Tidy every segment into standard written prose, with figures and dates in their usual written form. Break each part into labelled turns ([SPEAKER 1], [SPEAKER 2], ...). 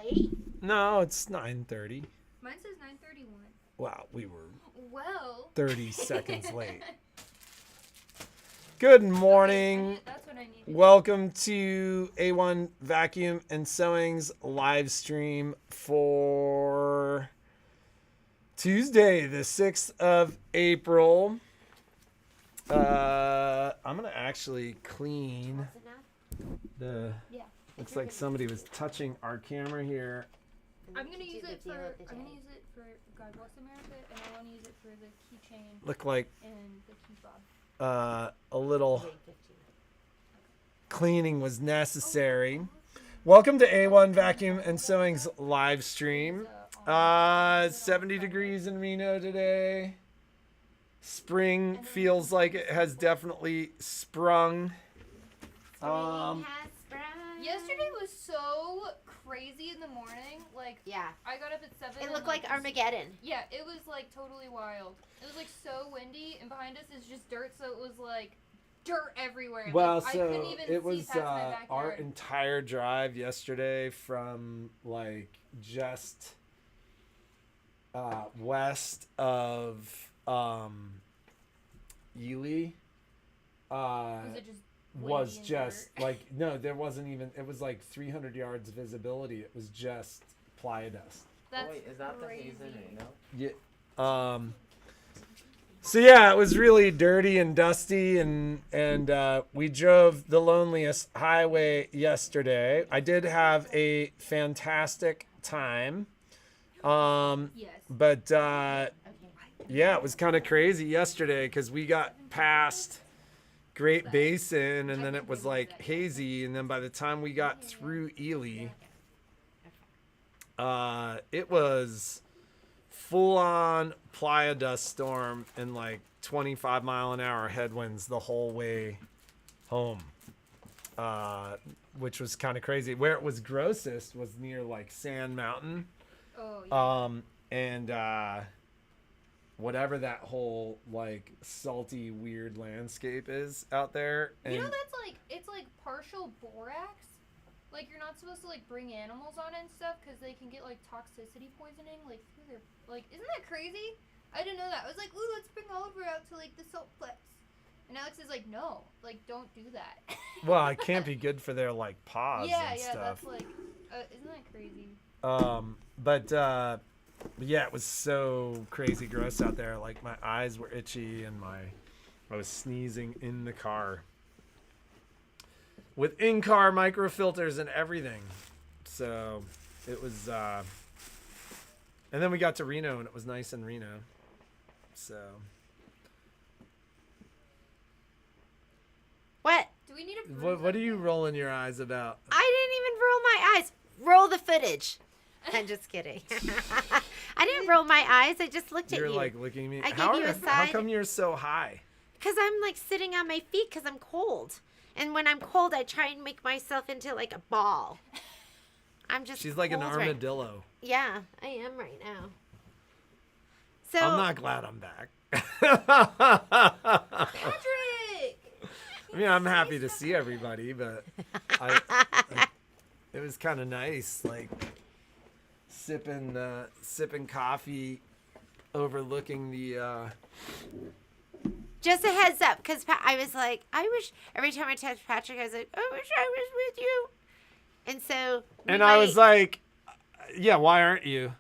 [SPEAKER 1] late?
[SPEAKER 2] No, it's 9:30.
[SPEAKER 3] Mine says 9:31.
[SPEAKER 2] Wow, we were
[SPEAKER 3] Well.
[SPEAKER 2] 30 seconds late. Good morning.
[SPEAKER 3] Okay, that's what I needed.
[SPEAKER 2] Welcome to A1 Vacuum and Sewing's live stream for Tuesday, the 6th of April. I'm going to actually clean the...
[SPEAKER 3] Yeah.
[SPEAKER 2] Looks like somebody was touching our camera here.
[SPEAKER 3] I'm gonna use it for God Bless America, and I want to use it for the keychain
[SPEAKER 2] Look like
[SPEAKER 3] and the key fob.
[SPEAKER 2] a little cleaning was necessary. Welcome to A1 Vacuum and Sewing's live stream. 70 degrees in Reno today. Spring feels like it has definitely sprung.
[SPEAKER 3] Yesterday was so crazy in the morning. Like,
[SPEAKER 1] Yeah.
[SPEAKER 3] I got up at 7.
[SPEAKER 1] It
[SPEAKER 3] and,
[SPEAKER 1] looked like Armageddon.
[SPEAKER 3] Yeah, it was like totally wild. It was like so windy, and behind us is just dirt, so it was like dirt everywhere.
[SPEAKER 2] Well,
[SPEAKER 3] like, I couldn't
[SPEAKER 2] so
[SPEAKER 3] even
[SPEAKER 2] it
[SPEAKER 3] see
[SPEAKER 2] was
[SPEAKER 3] past my backyard.
[SPEAKER 2] our entire drive yesterday from like just west of Ely.
[SPEAKER 3] Was it just
[SPEAKER 2] Was
[SPEAKER 3] windy and
[SPEAKER 2] just
[SPEAKER 3] dirt?
[SPEAKER 2] like, no, there wasn't even, it was like 300 yards visibility. It was just playa dust.
[SPEAKER 3] That's
[SPEAKER 4] Wait, is that
[SPEAKER 3] crazy.
[SPEAKER 4] the Hazen Reno?
[SPEAKER 2] Yeah. So yeah, it was really dirty and dusty, and we drove the loneliest highway yesterday. I did have a fantastic time.
[SPEAKER 3] Yes.
[SPEAKER 2] But yeah, it was kind of crazy yesterday because we got past Great Basin, and then it was like hazy, and then by the time we got through Ely, it was full-on playa dust storm and like 25-mile-an-hour headwinds the whole way home, which was kind of crazy. Where it was grossest was near like Sand Mountain,
[SPEAKER 3] Oh, yeah.
[SPEAKER 2] and whatever that whole like salty weird landscape is out there. And
[SPEAKER 3] You know that's like it's like partial borax. Like you're not supposed to like bring animals on it and stuff because they can get like toxicity poisoning like through their like. Isn't that crazy? I didn't know that. I was like, ooh, let's bring Oliver out to like the saltplex. And Alex is like, no, like don't do that.
[SPEAKER 2] well, it can't be good for their like paws
[SPEAKER 3] yeah,
[SPEAKER 2] and
[SPEAKER 3] yeah,
[SPEAKER 2] stuff.
[SPEAKER 3] that's like, isn't that crazy?
[SPEAKER 2] But yeah, it was so crazy gross out there. Like my eyes were itchy and I was sneezing in the car with in-car microfilters and everything. So it was, and then we got to Reno and it was nice in Reno. So
[SPEAKER 1] What?
[SPEAKER 3] Do we need a bruise
[SPEAKER 2] what
[SPEAKER 3] up
[SPEAKER 2] are you
[SPEAKER 3] there?
[SPEAKER 2] rolling your eyes about?
[SPEAKER 1] I didn't even roll my eyes. Roll the footage. I'm just kidding. I didn't roll my eyes. I just looked at
[SPEAKER 2] You're
[SPEAKER 1] you.
[SPEAKER 2] like looking at me.
[SPEAKER 1] I gave
[SPEAKER 2] How
[SPEAKER 1] you a
[SPEAKER 2] how
[SPEAKER 1] side.
[SPEAKER 2] come you're so high?
[SPEAKER 1] Because I'm like sitting on my feet because I'm cold. And when I'm cold, I try and make myself into like a ball. I'm just
[SPEAKER 2] She's like an
[SPEAKER 1] cold right-
[SPEAKER 2] armadillo.
[SPEAKER 1] Yeah, I am right now. So
[SPEAKER 2] I'm not glad I'm back.
[SPEAKER 3] Patrick.
[SPEAKER 2] I mean, I'm happy to see everybody, but it was kind of nice, like sipping coffee, overlooking the.
[SPEAKER 1] just a heads up, because I was like, I wish every time I text Patrick, I was like, I wish I was with you. And so.
[SPEAKER 2] And I was like, yeah, why aren't you?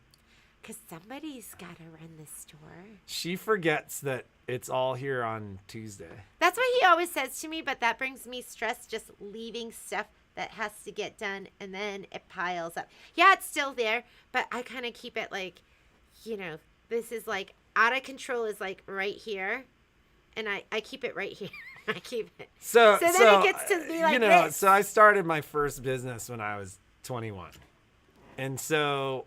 [SPEAKER 1] because somebody's got to run the store.
[SPEAKER 2] She forgets that it's all here on Tuesday.
[SPEAKER 1] That's what he always says to me, but that brings me stress just leaving stuff that has to get done, and then it piles up. Yeah, it's still there, but I kind of keep it like, this is like out of control is like right here, and I keep it right here. I keep it.
[SPEAKER 2] So
[SPEAKER 1] then it gets to be like this.
[SPEAKER 2] So I started my first business when I was 21. And so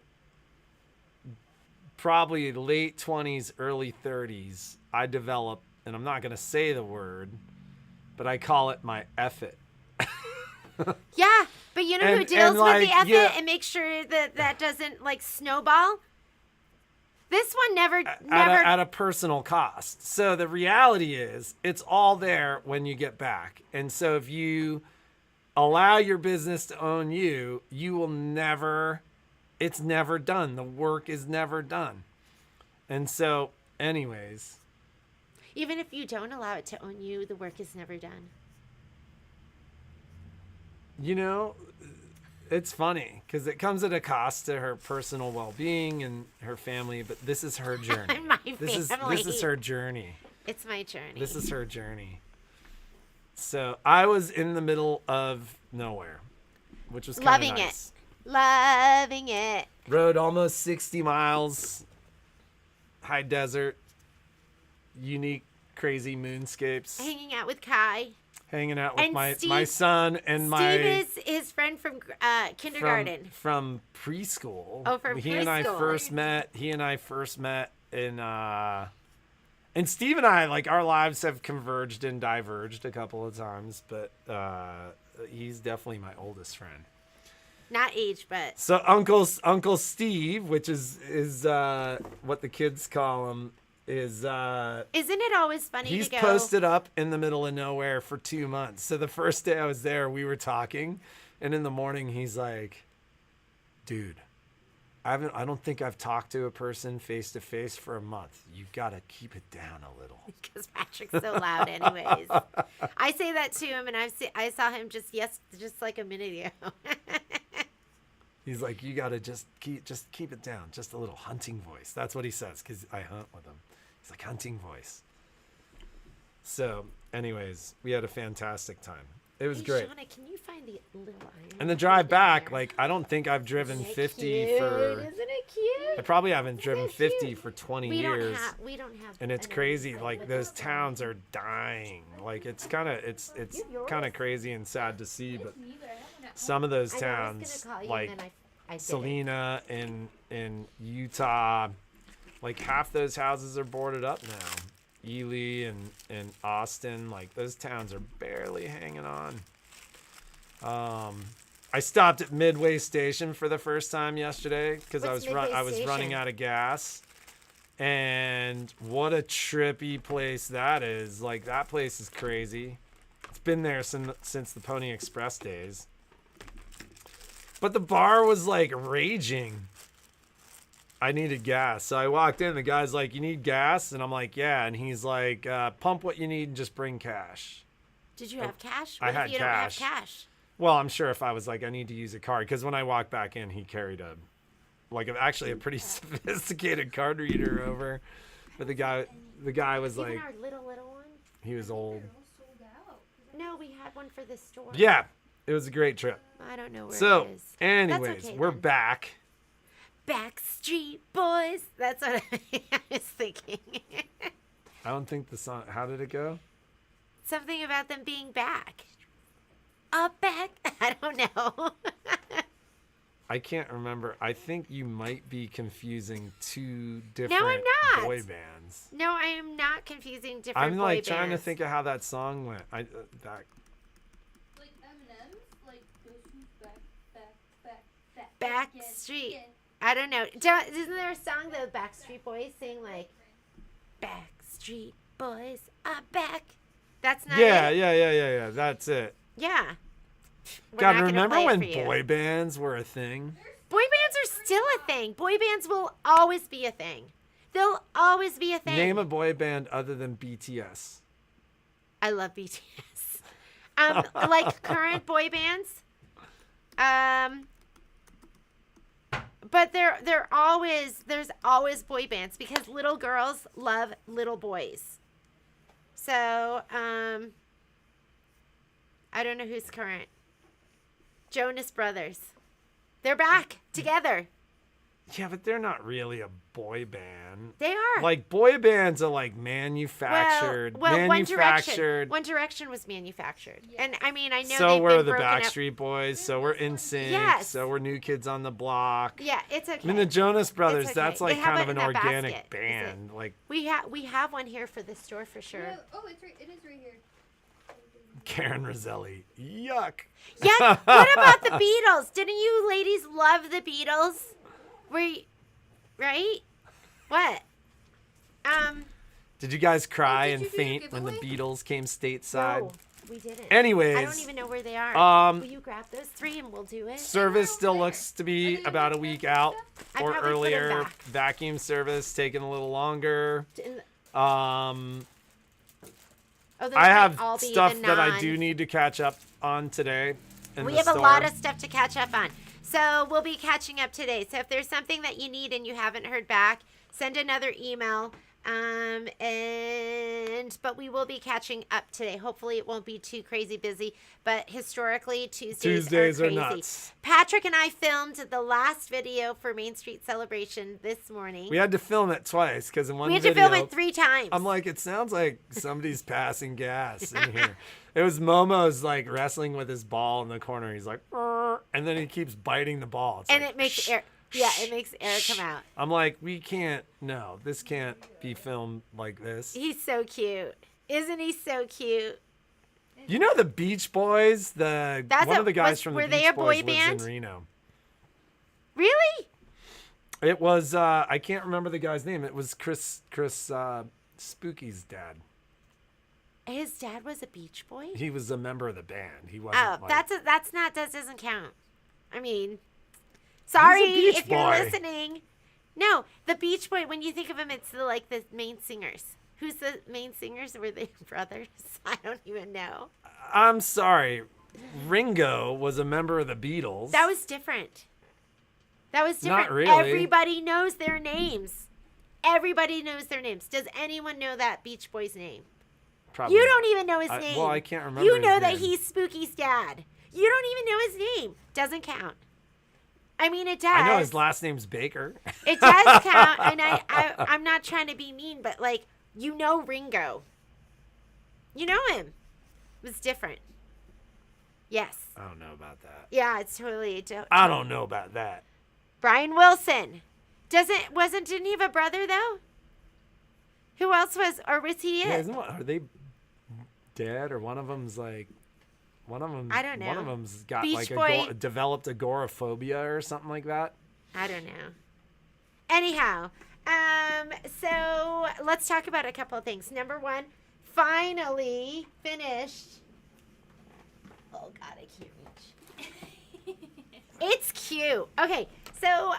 [SPEAKER 2] probably late 20s, early 30s, I developed, and I'm not going to say the word, but I call it my effort.
[SPEAKER 1] Yeah, but you know who
[SPEAKER 2] And-
[SPEAKER 1] deals
[SPEAKER 2] and, like,
[SPEAKER 1] with the effort
[SPEAKER 2] yeah.
[SPEAKER 1] and makes sure that doesn't like snowball? This one never.
[SPEAKER 2] At a personal cost. So the reality is it's all there when you get back. And so if you allow your business to own you, you will never it's never done. The work is never done. And so, anyways,
[SPEAKER 1] Even if you don't allow it to own you, the work is never done.
[SPEAKER 2] you know, it's funny because it comes at a cost to her personal well-being and her family, but this is her journey.
[SPEAKER 1] My
[SPEAKER 2] This
[SPEAKER 1] family.
[SPEAKER 2] is her journey.
[SPEAKER 1] It's my journey.
[SPEAKER 2] This is her journey. So I was in the middle of nowhere, which was kind of
[SPEAKER 1] Loving it.
[SPEAKER 2] nice.
[SPEAKER 1] Loving it.
[SPEAKER 2] Rode almost 60 miles, high desert, unique, crazy moonscapes,
[SPEAKER 1] Hanging out with Kai.
[SPEAKER 2] hanging out with
[SPEAKER 1] And
[SPEAKER 2] my
[SPEAKER 1] Steve-
[SPEAKER 2] son and my
[SPEAKER 1] Steve is his friend from kindergarten.
[SPEAKER 2] from preschool.
[SPEAKER 1] Oh, from
[SPEAKER 2] he and I
[SPEAKER 1] preschool.
[SPEAKER 2] first met in and Steve and I, like, our lives have converged and diverged a couple of times, but he's definitely my oldest friend.
[SPEAKER 1] Not age, but
[SPEAKER 2] So Uncle Steve, which is what the kids call him, is
[SPEAKER 1] isn't it always funny
[SPEAKER 2] he's
[SPEAKER 1] to go?
[SPEAKER 2] posted up in the middle of nowhere for 2 months. So the first day I was there, we were talking, and in the morning he's like, "Dude, I don't think I've talked to a person face to face for a month. You've got to keep it down a little."
[SPEAKER 1] Because Patrick's so loud, anyways. I say that to him, and I saw him just like a minute ago.
[SPEAKER 2] He's like, "You got to just keep it down, just a little hunting voice." That's what he says because I hunt with him. He's like, hunting voice. So, anyways, we had a fantastic time. It was
[SPEAKER 1] Hey,
[SPEAKER 2] great.
[SPEAKER 1] Shauna, can you find the little iron?
[SPEAKER 2] And the drive
[SPEAKER 1] in
[SPEAKER 2] back,
[SPEAKER 1] there?
[SPEAKER 2] like, I don't think I've driven
[SPEAKER 1] Isn't it
[SPEAKER 2] 50
[SPEAKER 1] cute?
[SPEAKER 2] for.
[SPEAKER 1] Isn't it cute?
[SPEAKER 2] I probably haven't driven
[SPEAKER 1] it
[SPEAKER 2] 50
[SPEAKER 1] cute?
[SPEAKER 2] for 20
[SPEAKER 1] We
[SPEAKER 2] years.
[SPEAKER 1] we don't have.
[SPEAKER 2] And it's
[SPEAKER 1] enough
[SPEAKER 2] crazy.
[SPEAKER 1] time.
[SPEAKER 2] Like, those towns are dying. Like, it's kind of crazy and sad to see. But
[SPEAKER 3] Me, but I have one at
[SPEAKER 2] some of those
[SPEAKER 1] I know, I was
[SPEAKER 2] towns,
[SPEAKER 1] gonna call you,
[SPEAKER 2] like
[SPEAKER 1] and then I didn't.
[SPEAKER 2] Salina in Utah, like, half those houses are boarded up now. Ely and Austin, like, those towns are barely hanging on. I stopped at Midway Station for the first time yesterday because I
[SPEAKER 1] What's
[SPEAKER 2] was
[SPEAKER 1] Midway
[SPEAKER 2] running
[SPEAKER 1] Station?
[SPEAKER 2] out of gas. And what a trippy place that is. Like, that place is crazy. It's been there since the Pony Express days. But the bar was like raging. I needed gas. So I walked in. The guy's like, "You need gas?" And I'm like, "Yeah." And he's like, "Pump what you need and just bring cash."
[SPEAKER 1] Did you have cash?
[SPEAKER 2] I
[SPEAKER 1] What
[SPEAKER 2] had
[SPEAKER 1] if you
[SPEAKER 2] cash.
[SPEAKER 1] don't have cash?
[SPEAKER 2] Well, I'm sure if I was like, "I need to use a card," because when I walked back in, he carried a pretty sophisticated card reader over. But the guy was
[SPEAKER 1] Even
[SPEAKER 2] like,
[SPEAKER 1] our little one?
[SPEAKER 2] he was old.
[SPEAKER 3] They're all sold out.
[SPEAKER 1] No, we had one for the store.
[SPEAKER 2] Yeah, it was a great trip.
[SPEAKER 1] I don't know where
[SPEAKER 2] So,
[SPEAKER 1] it is.
[SPEAKER 2] anyways,
[SPEAKER 1] okay
[SPEAKER 2] we're
[SPEAKER 1] then.
[SPEAKER 2] back.
[SPEAKER 1] Backstreet Boys. That's what I was thinking.
[SPEAKER 2] I don't think the song. How did it go?
[SPEAKER 1] Something about them being back. Back. I don't know.
[SPEAKER 2] I can't remember. I think you might be confusing two different
[SPEAKER 1] not.
[SPEAKER 2] boy bands.
[SPEAKER 1] No, I am not confusing different
[SPEAKER 2] I'm like
[SPEAKER 1] boy
[SPEAKER 2] trying to
[SPEAKER 1] bands.
[SPEAKER 2] think of how that song went. That
[SPEAKER 3] Like M&M's, like those who's back.
[SPEAKER 1] Backstreet. I don't know. Isn't there a song the Backstreet Boys sing like Backstreet Boys are back? That's not
[SPEAKER 2] yeah,
[SPEAKER 1] it.
[SPEAKER 2] yeah. That's it.
[SPEAKER 1] Yeah. We're
[SPEAKER 2] God,
[SPEAKER 1] not gonna
[SPEAKER 2] remember
[SPEAKER 1] play it
[SPEAKER 2] when
[SPEAKER 1] for you.
[SPEAKER 2] boy bands were a thing?
[SPEAKER 1] Boy bands are still a thing. Boy bands will always be a thing. They'll always be a thing.
[SPEAKER 2] Name a boy band other than BTS.
[SPEAKER 1] I love BTS. Like current boy bands. But there's always boy bands because little girls love little boys. So, I don't know who's current. Jonas Brothers. They're back together.
[SPEAKER 2] Yeah, but they're not really a boy band.
[SPEAKER 1] They are.
[SPEAKER 2] Like, boy bands are like manufactured. manufactured.
[SPEAKER 1] One Direction was manufactured.
[SPEAKER 3] Yeah.
[SPEAKER 1] And I mean, I know
[SPEAKER 2] So
[SPEAKER 1] they've
[SPEAKER 2] were
[SPEAKER 1] been
[SPEAKER 2] the
[SPEAKER 1] broken up.
[SPEAKER 2] Backstreet Boys. So we're NSYNC.
[SPEAKER 1] Yes.
[SPEAKER 2] So we're New Kids on the Block.
[SPEAKER 1] Yeah, it's okay.
[SPEAKER 2] I mean, the Jonas Brothers,
[SPEAKER 1] okay.
[SPEAKER 2] that's like
[SPEAKER 1] They have
[SPEAKER 2] kind
[SPEAKER 1] it
[SPEAKER 2] of
[SPEAKER 1] in
[SPEAKER 2] an
[SPEAKER 1] that
[SPEAKER 2] organic
[SPEAKER 1] basket, is
[SPEAKER 2] band. Like
[SPEAKER 1] We have one here for the store for sure.
[SPEAKER 3] Yeah, oh, it is right here.
[SPEAKER 2] Karen Roselli. Yuck.
[SPEAKER 1] Yeah. What about the Beatles? Didn't you ladies love the Beatles? Were you, right? What?
[SPEAKER 2] Did you guys cry
[SPEAKER 3] did
[SPEAKER 2] and
[SPEAKER 3] you do your
[SPEAKER 2] faint when the
[SPEAKER 3] giveaway?
[SPEAKER 2] Beatles came stateside?
[SPEAKER 1] No. We didn't.
[SPEAKER 2] Anyways,
[SPEAKER 1] I don't even know where they are. Will you grab those 3 and we'll do it?
[SPEAKER 2] service still
[SPEAKER 3] Where?
[SPEAKER 2] looks to
[SPEAKER 3] Are
[SPEAKER 2] be
[SPEAKER 3] they
[SPEAKER 2] about a
[SPEAKER 3] in
[SPEAKER 2] week
[SPEAKER 3] the
[SPEAKER 2] out
[SPEAKER 1] I
[SPEAKER 2] or
[SPEAKER 1] probably put 'em
[SPEAKER 2] earlier.
[SPEAKER 1] back.
[SPEAKER 2] Vacuum service taking a little longer. Um,
[SPEAKER 1] Oh, those
[SPEAKER 2] I
[SPEAKER 1] might
[SPEAKER 2] have
[SPEAKER 1] all be
[SPEAKER 2] stuff
[SPEAKER 1] the
[SPEAKER 2] that I
[SPEAKER 1] non-
[SPEAKER 2] do need to catch up on today. In
[SPEAKER 1] We
[SPEAKER 2] the
[SPEAKER 1] have
[SPEAKER 2] store.
[SPEAKER 1] a lot of stuff to catch up on. So we'll be catching up today. So if there's something that you need and you haven't heard back, send another email. But we will be catching up today. Hopefully it won't be too crazy busy. But historically, Tuesdays
[SPEAKER 2] are
[SPEAKER 1] crazy.
[SPEAKER 2] nuts.
[SPEAKER 1] Patrick and I filmed the last video for Main Street Celebration this morning.
[SPEAKER 2] We had to film it twice because in one
[SPEAKER 1] We had to
[SPEAKER 2] video,
[SPEAKER 1] film it 3 times.
[SPEAKER 2] I'm like, it sounds like somebody's passing gas in here. It was Momo's like wrestling with his ball in the corner. He's like, "Rrr," and then he keeps biting the ball. It's
[SPEAKER 1] and
[SPEAKER 2] like,
[SPEAKER 1] it makes air. Yeah, it makes air come out.
[SPEAKER 2] I'm like, we can't. No, this can't be filmed like this.
[SPEAKER 1] He's so cute. Isn't he so cute?
[SPEAKER 2] You know the Beach Boys? One of the guys from the
[SPEAKER 1] were
[SPEAKER 2] Beach
[SPEAKER 1] they a
[SPEAKER 2] Boys
[SPEAKER 1] boy
[SPEAKER 2] lives
[SPEAKER 1] band?
[SPEAKER 2] in Reno.
[SPEAKER 1] Really?
[SPEAKER 2] It was I can't remember the guy's name. It was Chris Spooky's dad.
[SPEAKER 1] His dad was a Beach Boy?
[SPEAKER 2] He was a member of the band. He wasn't.
[SPEAKER 1] Oh,
[SPEAKER 2] like,
[SPEAKER 1] that doesn't count. I mean, sorry
[SPEAKER 2] Beach
[SPEAKER 1] if you're
[SPEAKER 2] Boy.
[SPEAKER 1] listening. No, the Beach Boy. When you think of him, it's the main singers. Who's the main singers? Were they brothers? I don't even know.
[SPEAKER 2] I'm sorry. Ringo was a member of the Beatles.
[SPEAKER 1] That was different.
[SPEAKER 2] Not really.
[SPEAKER 1] Everybody knows their names. Everybody knows their names. Does anyone know that Beach Boy's name?
[SPEAKER 2] Probably
[SPEAKER 1] You
[SPEAKER 2] not.
[SPEAKER 1] don't even know his name.
[SPEAKER 2] Well, I can't remember.
[SPEAKER 1] You
[SPEAKER 2] his
[SPEAKER 1] know that
[SPEAKER 2] name.
[SPEAKER 1] he's Spooky's dad. You don't even know his name. Doesn't count. I mean, it does.
[SPEAKER 2] I know his last name's Baker.
[SPEAKER 1] It does count, and I'm not trying to be mean, but like, you know Ringo. You know him. It was different. Yes.
[SPEAKER 2] I don't know about that.
[SPEAKER 1] Yeah, it's totally.
[SPEAKER 2] I don't know about that.
[SPEAKER 1] Brian Wilson. Didn't he have a brother though? Who else was, or was he it?
[SPEAKER 2] Yeah, are they dead, or one of them's like, one of them?
[SPEAKER 1] I don't know.
[SPEAKER 2] One of them's got
[SPEAKER 1] Beach
[SPEAKER 2] like
[SPEAKER 1] Boy.
[SPEAKER 2] developed agoraphobia or something like that.
[SPEAKER 1] I don't know. Anyhow, so let's talk about a couple of things. Number 1, finally finished. Oh God, I can't reach. It's cute. Okay, so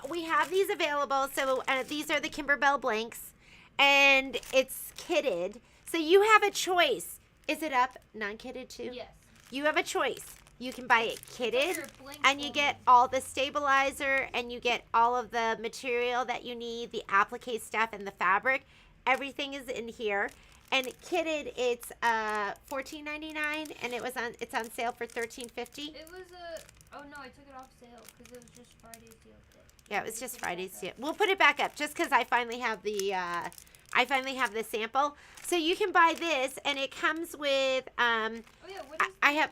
[SPEAKER 1] we have these available. So these are the Kimberbell blanks, and it's kitted. So you have a choice. Is it up non-kitted too?
[SPEAKER 3] Yes.
[SPEAKER 1] You have a choice. You can buy it kitted,
[SPEAKER 3] Your blank
[SPEAKER 1] and you
[SPEAKER 3] one.
[SPEAKER 1] get all the stabilizer, and you get all of the material that you need, the applique stuff and the fabric. Everything is in here. And kitted, it's $14.99, and it's on sale for $13.50.
[SPEAKER 3] It was oh no, I took it off sale because it was just Friday's deal today.
[SPEAKER 1] Yeah, it was just Friday's deal. We'll put it back up just because I finally have the sample. So you can buy this, and it comes with
[SPEAKER 3] Oh yeah,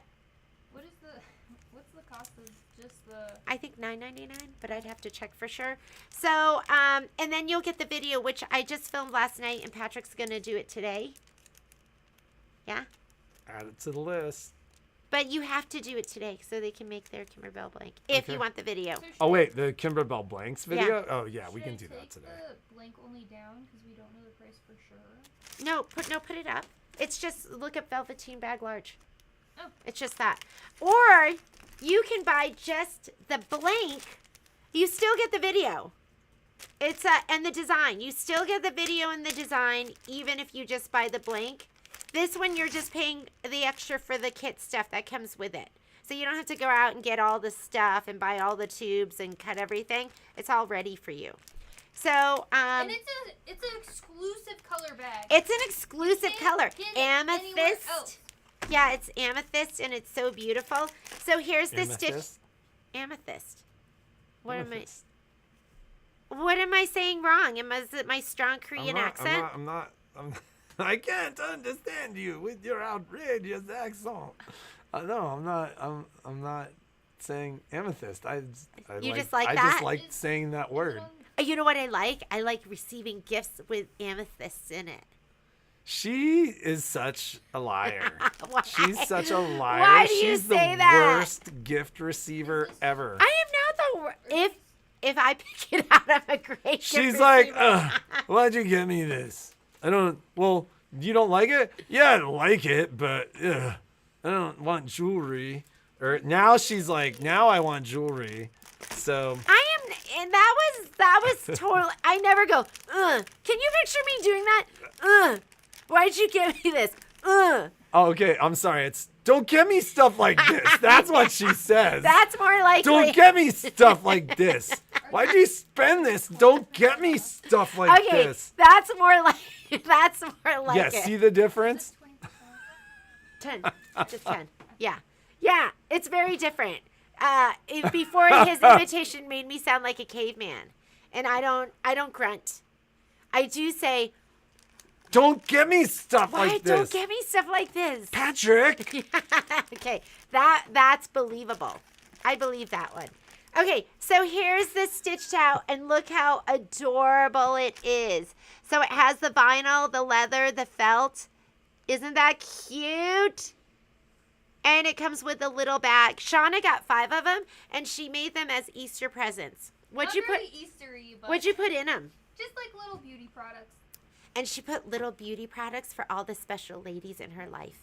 [SPEAKER 3] what's the cost of just the?
[SPEAKER 1] I think $9.99, but I'd have to check for sure. So, and then you'll get the video, which I just filmed last night, and Patrick's gonna do it today. Yeah,
[SPEAKER 2] Add it to the list.
[SPEAKER 1] but you have to do it today so they can make their Kimberbell blank if
[SPEAKER 2] Okay.
[SPEAKER 1] you want the video.
[SPEAKER 3] So should
[SPEAKER 2] Oh
[SPEAKER 3] I-
[SPEAKER 2] wait, the Kimberbell Blanks video.
[SPEAKER 1] Yeah.
[SPEAKER 2] Oh yeah, we
[SPEAKER 3] should
[SPEAKER 2] can
[SPEAKER 3] I
[SPEAKER 2] do that
[SPEAKER 3] take
[SPEAKER 2] today.
[SPEAKER 3] The blank only down because we don't know the price for sure.
[SPEAKER 1] No, put it up. It's just look up Velveteen Bag Large.
[SPEAKER 3] Oh.
[SPEAKER 1] It's just that. Or you can buy just the blank. You still get the video. It's and the design. You still get the video and the design even if you just buy the blank. This one you're just paying the extra for the kit stuff that comes with it. So you don't have to go out and get all the stuff and buy all the tubes and cut everything. It's all ready for you. So
[SPEAKER 3] And it's an exclusive color bag.
[SPEAKER 1] it's an exclusive
[SPEAKER 3] Can't
[SPEAKER 1] color.
[SPEAKER 3] get it anywhere
[SPEAKER 1] Amethyst.
[SPEAKER 3] else.
[SPEAKER 1] Yeah, it's amethyst and it's so beautiful. So here's the stitch.
[SPEAKER 2] Amethyst?
[SPEAKER 1] Amethyst. What
[SPEAKER 2] Amethyst.
[SPEAKER 1] What am I saying wrong? Is it my strong Korean accent?
[SPEAKER 2] I can't understand you with your outrageous accent. No, I'm not saying amethyst. I
[SPEAKER 1] You
[SPEAKER 2] like,
[SPEAKER 1] just like
[SPEAKER 2] I
[SPEAKER 1] that?
[SPEAKER 2] just like saying that word.
[SPEAKER 1] You know what I like? I like receiving gifts with amethysts in it.
[SPEAKER 2] She is such a liar.
[SPEAKER 1] Why?
[SPEAKER 2] She's such a liar.
[SPEAKER 1] Why do you
[SPEAKER 2] She's
[SPEAKER 1] say
[SPEAKER 2] the
[SPEAKER 1] that?
[SPEAKER 2] worst gift receiver ever.
[SPEAKER 1] I am not the if I pick it out, I'm a great gift
[SPEAKER 2] She's like,
[SPEAKER 1] receiver.
[SPEAKER 2] why'd you get me this? Well, you don't like it? Yeah, I like it, but I don't want jewelry. Or now she's like, now I want jewelry. So
[SPEAKER 1] And that was totally. I never go. Can you picture me doing that? Why'd you give me this?
[SPEAKER 2] oh, okay, I'm sorry. It's don't get me stuff like this. That's what she says.
[SPEAKER 1] That's more likely.
[SPEAKER 2] Don't get me stuff like this. Why'd you spend this? Don't get me stuff like
[SPEAKER 1] Okay,
[SPEAKER 2] this.
[SPEAKER 1] that's more like. That's more like
[SPEAKER 2] Yeah,
[SPEAKER 1] it.
[SPEAKER 2] see the difference?
[SPEAKER 3] 20%.
[SPEAKER 1] 10, just 10. Yeah, it's very different. Before his imitation made me sound like a caveman, and I don't grunt. I do say,
[SPEAKER 2] Don't get me stuff
[SPEAKER 1] why
[SPEAKER 2] like this.
[SPEAKER 1] don't get me stuff like this?
[SPEAKER 2] Patrick.
[SPEAKER 1] Okay, that's believable. I believe that one. Okay, so here's the stitched out, and look how adorable it is. So it has the vinyl, the leather, the felt. Isn't that cute? And it comes with a little bag. Shauna got 5 of them, and she made them as Easter presents. What'd you put?
[SPEAKER 3] Eastery, but
[SPEAKER 1] What'd you put in them?
[SPEAKER 3] just like little beauty products.
[SPEAKER 1] And she put little beauty products for all the special ladies in her life.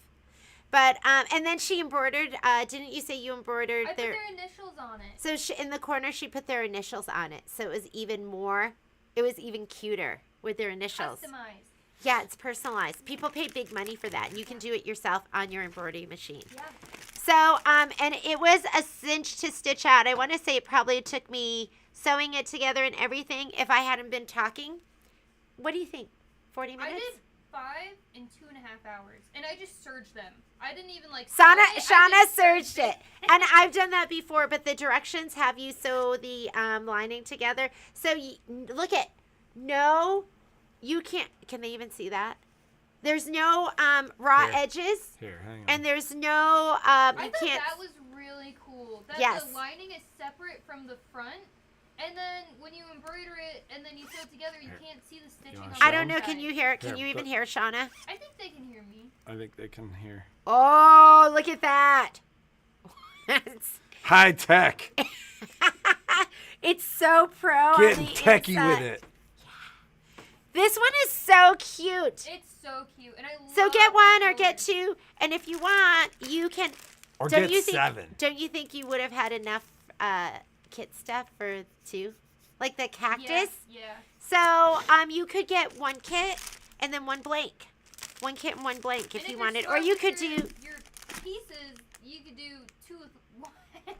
[SPEAKER 1] But and then she embroidered. Didn't you say you embroidered
[SPEAKER 3] I put their initials on it.
[SPEAKER 1] So in the corner, she put their initials on it. So it was even more. It was even cuter with their initials.
[SPEAKER 3] Customized.
[SPEAKER 1] Yeah, it's personalized. People pay big money for that, and you can do it yourself on your embroidery machine.
[SPEAKER 3] Yeah.
[SPEAKER 1] So, and it was a cinch to stitch out. I want to say it probably took me sewing it together and everything if I hadn't been talking. What do you think? 40 minutes?
[SPEAKER 3] I did 5 in 2.5 hours, and I just serged them. I didn't even like.
[SPEAKER 1] Shauna surged it. And I've done that before, but the directions have you sew the lining together. So look at, no, you can't, can they even see that? There's no raw
[SPEAKER 2] Here.
[SPEAKER 1] edges.
[SPEAKER 2] Here, hang on.
[SPEAKER 1] And there's no,
[SPEAKER 3] I
[SPEAKER 1] you
[SPEAKER 3] thought
[SPEAKER 1] can't.
[SPEAKER 3] that was really cool. That
[SPEAKER 1] Yes.
[SPEAKER 3] the lining is separate from the front, and then when you embroider it and then you sew it together, you
[SPEAKER 2] Here.
[SPEAKER 3] can't see the stitching
[SPEAKER 2] wanna
[SPEAKER 3] on
[SPEAKER 2] show
[SPEAKER 1] I
[SPEAKER 3] the
[SPEAKER 1] don't know,
[SPEAKER 3] inside.
[SPEAKER 1] can you hear it? Can
[SPEAKER 2] Here,
[SPEAKER 1] you even
[SPEAKER 2] but-
[SPEAKER 1] hear Shauna?
[SPEAKER 3] I think they can hear me.
[SPEAKER 2] I think they can hear.
[SPEAKER 1] Oh, look at that.
[SPEAKER 2] High tech.
[SPEAKER 1] It's so pro
[SPEAKER 2] Getting
[SPEAKER 1] on the
[SPEAKER 2] techie
[SPEAKER 1] inside.
[SPEAKER 2] with it.
[SPEAKER 1] This one is so cute.
[SPEAKER 3] It's so cute, and I love
[SPEAKER 1] So get
[SPEAKER 3] the
[SPEAKER 1] one or get
[SPEAKER 3] colors.
[SPEAKER 1] 2, and if you want, you can.
[SPEAKER 2] Or
[SPEAKER 1] Don't
[SPEAKER 2] get
[SPEAKER 1] you think?
[SPEAKER 2] 7.
[SPEAKER 1] Don't you think you would have had enough kit stuff for 2, like the cactus?
[SPEAKER 3] Yeah.
[SPEAKER 1] So you could get 1 kit and then 1 blank, 1 kit and 1 blank if
[SPEAKER 3] And
[SPEAKER 1] you
[SPEAKER 3] you're
[SPEAKER 1] wanted, or
[SPEAKER 3] starting
[SPEAKER 1] you
[SPEAKER 3] with
[SPEAKER 1] could
[SPEAKER 3] your,
[SPEAKER 1] do.
[SPEAKER 3] your pieces. You could do 2 with 1. I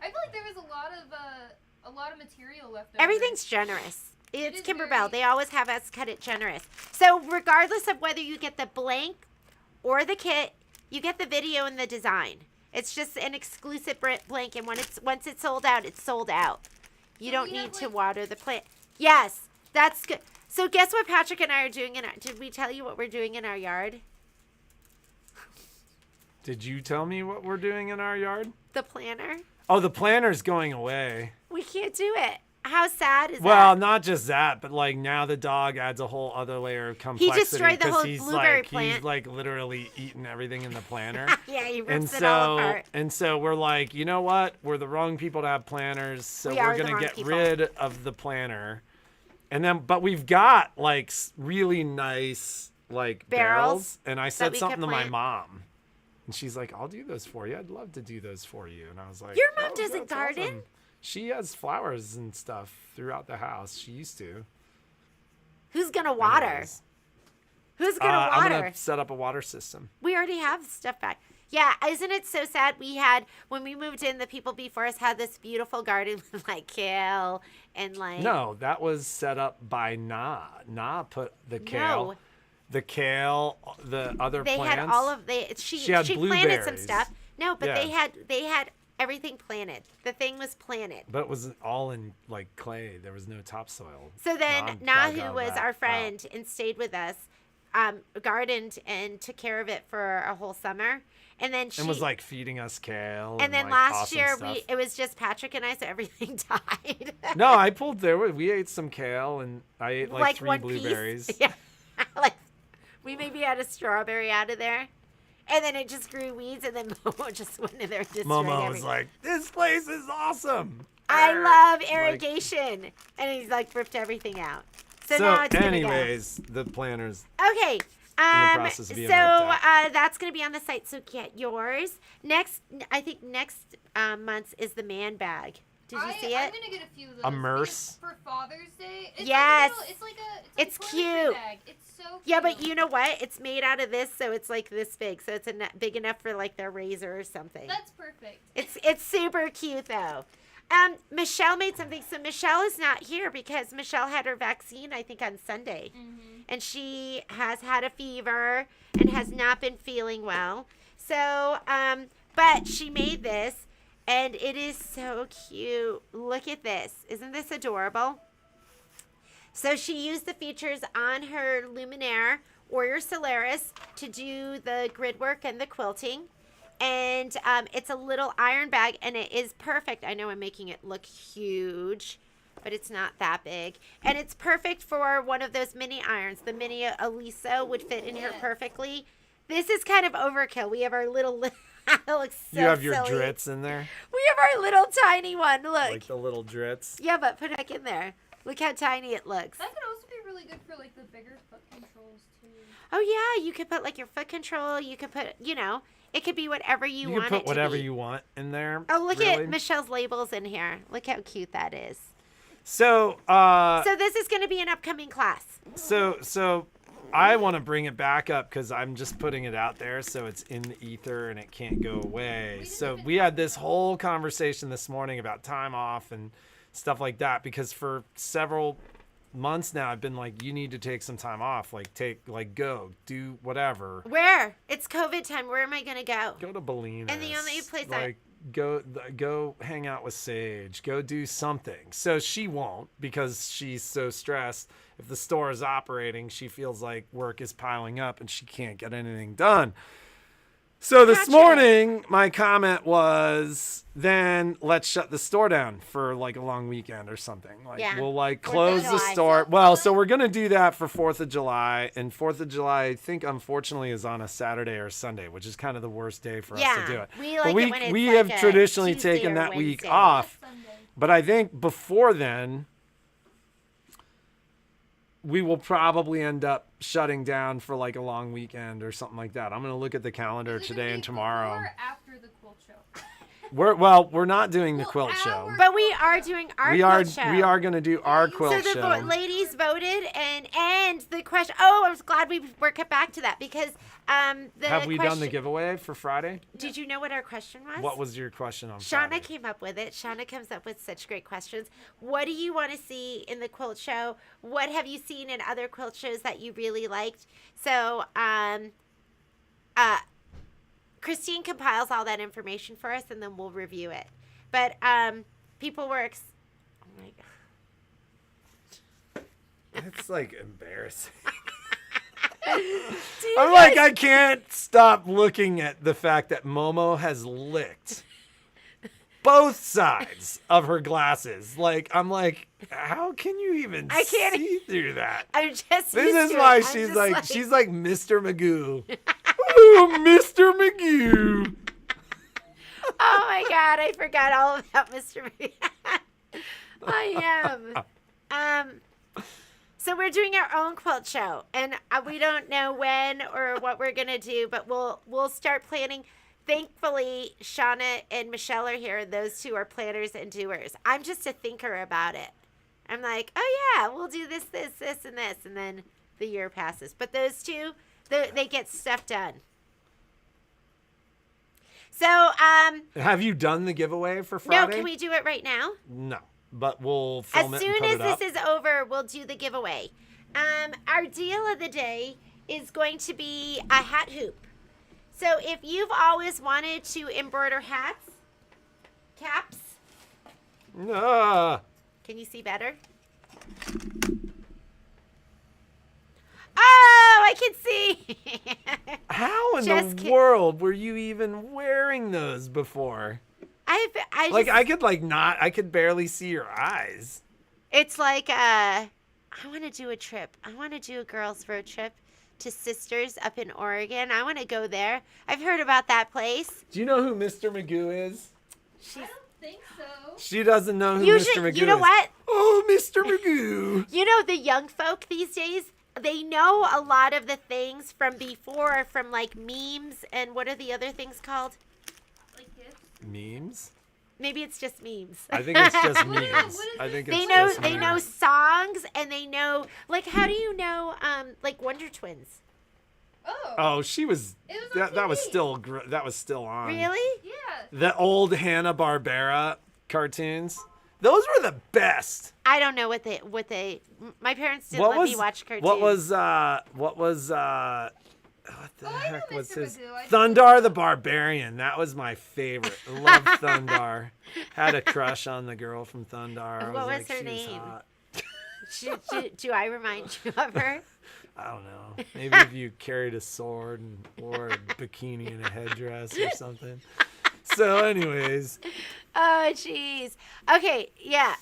[SPEAKER 3] feel like there was a lot of material left over.
[SPEAKER 1] Everything's generous. It's
[SPEAKER 3] is
[SPEAKER 1] Kimberbell.
[SPEAKER 3] very-
[SPEAKER 1] They always have us cut it generous. So regardless of whether you get the blank or the kit, you get the video and the design. It's just an exclusive blank, and once it's sold out, it's sold out. You
[SPEAKER 3] So
[SPEAKER 1] don't
[SPEAKER 3] we have,
[SPEAKER 1] need to
[SPEAKER 3] like-
[SPEAKER 1] water the plant. Yes, that's good. So guess what Patrick and I are doing did we tell you what we're doing in our yard?
[SPEAKER 2] Did you tell me what we're doing in our yard?
[SPEAKER 1] The planter.
[SPEAKER 2] Oh, the planter's going away.
[SPEAKER 1] We can't do it. How sad is
[SPEAKER 2] Well,
[SPEAKER 1] that?
[SPEAKER 2] not just that, but like now the dog adds a whole other layer of complexity.
[SPEAKER 1] destroyed the
[SPEAKER 2] 'cause
[SPEAKER 1] whole
[SPEAKER 2] he's
[SPEAKER 1] blueberry
[SPEAKER 2] like,
[SPEAKER 1] plant.
[SPEAKER 2] He's like literally eating everything in the planter.
[SPEAKER 1] Yeah, he
[SPEAKER 2] and
[SPEAKER 1] rips it all
[SPEAKER 2] so
[SPEAKER 1] apart.
[SPEAKER 2] and so we're like, you know what? We're the wrong people to have planters, so
[SPEAKER 1] We
[SPEAKER 2] we're
[SPEAKER 1] are the
[SPEAKER 2] gonna
[SPEAKER 1] wrong
[SPEAKER 2] get
[SPEAKER 1] people.
[SPEAKER 2] rid of the planter. And then, but we've got like really nice like
[SPEAKER 1] Barrels
[SPEAKER 2] and I
[SPEAKER 1] that
[SPEAKER 2] said
[SPEAKER 1] we
[SPEAKER 2] something
[SPEAKER 1] could
[SPEAKER 2] to my
[SPEAKER 1] plant.
[SPEAKER 2] mom, and she's like, "I'll do those for you. I'd love to do those for you." And I was like,
[SPEAKER 1] Your mom
[SPEAKER 2] "Oh,
[SPEAKER 1] doesn't
[SPEAKER 2] that's
[SPEAKER 1] garden?
[SPEAKER 2] awesome." She has flowers and stuff throughout the house. She used to.
[SPEAKER 1] Who's gonna water?
[SPEAKER 2] Anyways,
[SPEAKER 1] Who's gonna
[SPEAKER 2] I'm
[SPEAKER 1] water?
[SPEAKER 2] gonna set up a water system.
[SPEAKER 1] We already have stuff back. Yeah, isn't it so sad? We had, when we moved in, the people before us had this beautiful garden with like kale and like.
[SPEAKER 2] No, that was set up by Na. Na put the kale,
[SPEAKER 1] No.
[SPEAKER 2] the other
[SPEAKER 1] They
[SPEAKER 2] plants.
[SPEAKER 1] had all of she
[SPEAKER 2] had
[SPEAKER 1] planted some
[SPEAKER 2] blueberries.
[SPEAKER 1] stuff. No, but
[SPEAKER 2] Yeah.
[SPEAKER 1] they had everything planted. The thing was planted.
[SPEAKER 2] But it was all in like clay. There was no topsoil.
[SPEAKER 1] So then
[SPEAKER 2] Na
[SPEAKER 1] Nahu
[SPEAKER 2] dug all
[SPEAKER 1] was
[SPEAKER 2] that
[SPEAKER 1] our
[SPEAKER 2] out.
[SPEAKER 1] friend and stayed with us, gardened and took care of it for a whole summer, and then she
[SPEAKER 2] And was like feeding us kale.
[SPEAKER 1] and then
[SPEAKER 2] like,
[SPEAKER 1] last
[SPEAKER 2] awesome
[SPEAKER 1] year
[SPEAKER 2] stuff.
[SPEAKER 1] it was just Patrick and I, so everything died.
[SPEAKER 2] No, I pulled there. We ate some kale and I ate like 3
[SPEAKER 1] one
[SPEAKER 2] blueberries.
[SPEAKER 1] piece. Yeah, like we maybe had a strawberry out of there, and then it just grew weeds, and then Momo just went in there and destroyed
[SPEAKER 2] Momo was
[SPEAKER 1] everything.
[SPEAKER 2] like, "This place is awesome."
[SPEAKER 1] I
[SPEAKER 2] Arr.
[SPEAKER 1] love
[SPEAKER 2] Like-
[SPEAKER 1] irrigation, and he's like ripped everything out. So
[SPEAKER 2] So,
[SPEAKER 1] now it's gonna
[SPEAKER 2] anyways, the planters.
[SPEAKER 1] go. Okay,
[SPEAKER 2] process of being ripped out.
[SPEAKER 1] That's going to be on the site, so get yours. I think next month is the man bag. Did you see
[SPEAKER 3] I'm
[SPEAKER 1] it?
[SPEAKER 3] gonna get a few of those.
[SPEAKER 2] A Merce?
[SPEAKER 3] For Father's Day. It's
[SPEAKER 1] Yes.
[SPEAKER 3] Like it's like
[SPEAKER 1] It's
[SPEAKER 3] a toiletry
[SPEAKER 1] cute.
[SPEAKER 3] Bag. It's so cute.
[SPEAKER 1] Yeah, but you know what? It's made out of this, so it's like this big. So it's big enough for like their razor or something.
[SPEAKER 3] That's perfect.
[SPEAKER 1] It's super cute though. Michelle made something. So Michelle is not here because Michelle had her vaccine, I think, on Sunday. And she has had a fever and has not been feeling well. So, but she made this, and it is so cute. Look at this. Isn't this adorable? So she used the features on her Luminaire Warrior Solaris to do the grid work and the quilting. And it's a little iron bag, and it is perfect. I know I'm making it look huge, but it's not that big. And it's perfect for one of those mini irons. The mini Aliso would fit in here perfectly. This is kind of overkill. We have our little... It looks so
[SPEAKER 2] You have your
[SPEAKER 1] silly.
[SPEAKER 2] drits in there?
[SPEAKER 1] We have our little tiny one. Look.
[SPEAKER 2] Like the little drits?
[SPEAKER 1] Yeah, but put it back in there. Look how tiny it looks.
[SPEAKER 3] That could also be really good for like the bigger foot controls too.
[SPEAKER 1] Oh, yeah. You could put like your foot control. You could put, it could be whatever you want
[SPEAKER 2] You can
[SPEAKER 1] it
[SPEAKER 2] put
[SPEAKER 1] to
[SPEAKER 2] whatever
[SPEAKER 1] be.
[SPEAKER 2] you want in there.
[SPEAKER 1] Oh, look
[SPEAKER 2] really.
[SPEAKER 1] at Michelle's labels in here. Look how cute that is.
[SPEAKER 2] So,
[SPEAKER 1] So this is going to be an upcoming class.
[SPEAKER 2] So I want to bring it back up because I'm just putting it out there so it's in the ether and it can't go away. So we had this whole conversation this morning about time off and stuff like that because for several months now I've been like, you need to take some time off, go do whatever.
[SPEAKER 1] Where? It's COVID time. Where am I going to go?
[SPEAKER 2] Go to Bolinas.
[SPEAKER 1] And the only place I-
[SPEAKER 2] go hang out with Sage. Go do something. So she won't because she's so stressed. If the store is operating, she feels like work is piling up and she can't get anything done. So this
[SPEAKER 1] Gotcha.
[SPEAKER 2] morning, my comment was, then let's shut the store down for like a long weekend or something. Like
[SPEAKER 1] Yeah.
[SPEAKER 2] we'll like
[SPEAKER 1] 4th of
[SPEAKER 2] close the
[SPEAKER 1] July.
[SPEAKER 2] store. Well, so we're going to do that for 4th of July. And 4th of July, I think, unfortunately, is on a Saturday or Sunday, which is kind of the worst day for us to do it.
[SPEAKER 1] We
[SPEAKER 2] But
[SPEAKER 1] like
[SPEAKER 2] we,
[SPEAKER 1] it when it's
[SPEAKER 2] we
[SPEAKER 1] like
[SPEAKER 2] have
[SPEAKER 1] a
[SPEAKER 2] traditionally
[SPEAKER 1] Tuesday
[SPEAKER 2] taken
[SPEAKER 1] or
[SPEAKER 2] that week
[SPEAKER 1] Wednesday.
[SPEAKER 2] off.
[SPEAKER 3] Sunday.
[SPEAKER 2] But I think before then, we will probably end up shutting down for like a long weekend or something like that. I'm going to look at the calendar
[SPEAKER 3] Is it
[SPEAKER 2] today
[SPEAKER 3] gonna
[SPEAKER 2] and
[SPEAKER 3] be
[SPEAKER 2] tomorrow.
[SPEAKER 3] before or after the quilt show?
[SPEAKER 2] We're not doing the
[SPEAKER 3] Well,
[SPEAKER 2] quilt show.
[SPEAKER 3] our-
[SPEAKER 1] But we are doing our
[SPEAKER 2] We are
[SPEAKER 1] quilt show.
[SPEAKER 2] we are going to do our quilt
[SPEAKER 1] So the
[SPEAKER 2] show.
[SPEAKER 1] ladies voted, and the question. Oh, I was glad we were cut back to that because the
[SPEAKER 2] Have we done the
[SPEAKER 1] question-
[SPEAKER 2] giveaway for Friday?
[SPEAKER 1] Did you know what our question was?
[SPEAKER 2] What was your question on
[SPEAKER 1] Shauna
[SPEAKER 2] Friday?
[SPEAKER 1] came up with it. Shauna comes up with such great questions. What do you want to see in the quilt show? What have you seen in other quilt shows that you really liked? So, Christine compiles all that information for us, and then we'll review it. But people were. Oh my god!
[SPEAKER 2] It's like embarrassing.
[SPEAKER 1] Do you
[SPEAKER 2] I'm like,
[SPEAKER 1] guys-
[SPEAKER 2] I can't stop looking at the fact that Momo has licked both sides of her glasses. Like, I'm like, how can you even
[SPEAKER 1] I can't-
[SPEAKER 2] see through that?
[SPEAKER 1] I'm just.
[SPEAKER 2] This
[SPEAKER 1] used
[SPEAKER 2] is
[SPEAKER 1] to
[SPEAKER 2] why
[SPEAKER 1] it. I'm
[SPEAKER 2] she's
[SPEAKER 1] just
[SPEAKER 2] like Mr. Magoo. Oh, Mr. Magoo.
[SPEAKER 1] Oh my god, I forgot all about Mr. B. I am. So we're doing our own quilt show, and we don't know when or what we're gonna do, but we'll start planning. Thankfully, Shauna and Michelle are here. Those two are planners and doers. I'm just a thinker about it. I'm like, oh yeah, we'll do this, and this, and then the year passes. But those two, they get stuff done. So,
[SPEAKER 2] Have you done the giveaway for
[SPEAKER 1] no,
[SPEAKER 2] Friday?
[SPEAKER 1] can we do it right now?
[SPEAKER 2] No, but we'll film
[SPEAKER 1] As
[SPEAKER 2] it and
[SPEAKER 1] soon
[SPEAKER 2] put
[SPEAKER 1] as
[SPEAKER 2] it up.
[SPEAKER 1] this is over, we'll do the giveaway. Our deal of the day is going to be a hat hoop. So if you've always wanted to embroider hats, caps,
[SPEAKER 2] Ah.
[SPEAKER 1] can you see better? Oh, I can see.
[SPEAKER 2] How in
[SPEAKER 1] Just
[SPEAKER 2] the
[SPEAKER 1] kid-
[SPEAKER 2] world were you even wearing those before? I could barely see your eyes.
[SPEAKER 1] It's like I want to do a trip. I want to do a girls' road trip to Sisters up in Oregon. I want to go there. I've heard about that place.
[SPEAKER 2] Do you know who Mr. Magoo is?
[SPEAKER 3] I don't think so.
[SPEAKER 2] She doesn't know who
[SPEAKER 1] Usually,
[SPEAKER 2] Mr. Magoo is.
[SPEAKER 1] you know what?
[SPEAKER 2] Oh, Mr. Magoo.
[SPEAKER 1] You know, the young folk these days, they know a lot of the things from before, from like memes and what are the other things called?
[SPEAKER 3] Like gifts.
[SPEAKER 2] Memes?
[SPEAKER 1] Maybe it's just memes.
[SPEAKER 2] I think it's just
[SPEAKER 3] What is-
[SPEAKER 2] memes.
[SPEAKER 3] what is
[SPEAKER 2] I
[SPEAKER 3] it?
[SPEAKER 2] think
[SPEAKER 1] They
[SPEAKER 2] it's
[SPEAKER 1] know
[SPEAKER 2] just
[SPEAKER 1] they know
[SPEAKER 2] memes.
[SPEAKER 1] songs and they know like how do you know like Wonder Twins?
[SPEAKER 3] Oh.
[SPEAKER 2] Oh, she was.
[SPEAKER 3] It was on
[SPEAKER 2] That was
[SPEAKER 3] TV.
[SPEAKER 2] still. That was still on.
[SPEAKER 1] Really?
[SPEAKER 3] Yeah.
[SPEAKER 2] The old Hanna-Barbera cartoons. Those were the best.
[SPEAKER 1] I don't know what they my parents didn't
[SPEAKER 2] What
[SPEAKER 1] let
[SPEAKER 2] was
[SPEAKER 1] me watch cartoons.
[SPEAKER 2] what the
[SPEAKER 3] Oh, I know
[SPEAKER 2] heck was
[SPEAKER 3] Mr.
[SPEAKER 2] his
[SPEAKER 3] Magoo. I
[SPEAKER 2] Thundar the Barbarian? That was my favorite. I love Thundar. Had a crush on the girl from Thundar. I
[SPEAKER 1] What was
[SPEAKER 2] like,
[SPEAKER 1] her
[SPEAKER 2] she
[SPEAKER 1] name?
[SPEAKER 2] hot.
[SPEAKER 1] do I remind you of her?
[SPEAKER 2] I don't know. Maybe if you carried a sword and wore a bikini and a headdress or something. So, anyways,
[SPEAKER 1] Oh, jeez. Okay, yeah.